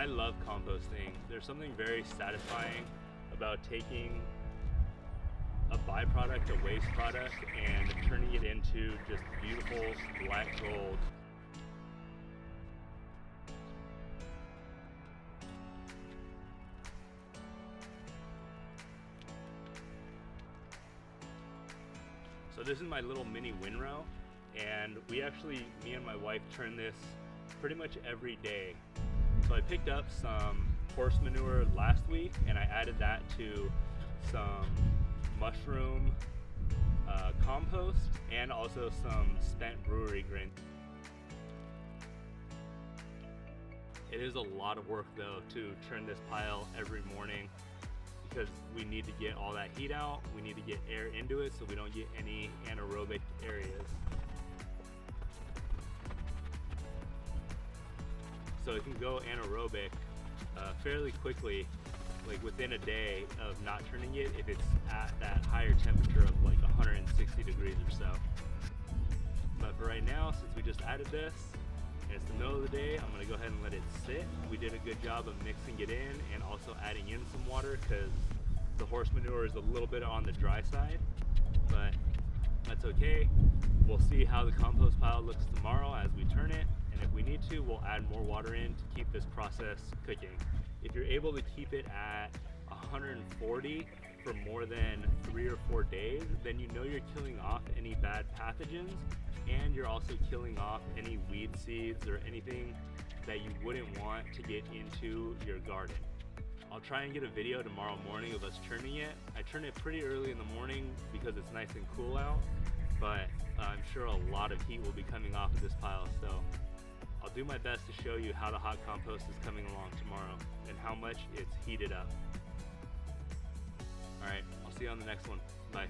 I love composting. There's something very satisfying about taking a byproduct, a waste product, and turning it into just beautiful black gold. So this is my little mini windrow, and me and my wife turn this pretty much every day. So I picked up some horse manure last week and I added that to some mushroom compost and also some spent brewery grain. It is a lot of work though to turn this pile every morning because we need to get all that heat out, we need to get air into it so we don't get any anaerobic areas. So it can go anaerobic fairly quickly, like within a day of not turning it if it's at that higher temperature of like 160 degrees or so. But for right now, since we just added this and it's the middle of the day, I'm gonna go ahead and let it sit. We did a good job of mixing it in and also adding in some water because the horse manure is a little bit on the dry side, but that's okay. We'll see how the compost pile looks tomorrow as we turn it. And if we need to, we'll add more water in to keep this process cooking. If you're able to keep it at 140 for more than 3 or 4 days, then you know you're killing off any bad pathogens and you're also killing off any weed seeds or anything that you wouldn't want to get into your garden. I'll try and get a video tomorrow morning of us turning it. I turn it pretty early in the morning because it's nice and cool out, but I'm sure a lot of heat will be coming off of this pile, so I'll do my best to show you how the hot compost is coming along tomorrow and how much it's heated up. All right, I'll see you on the next one. Bye.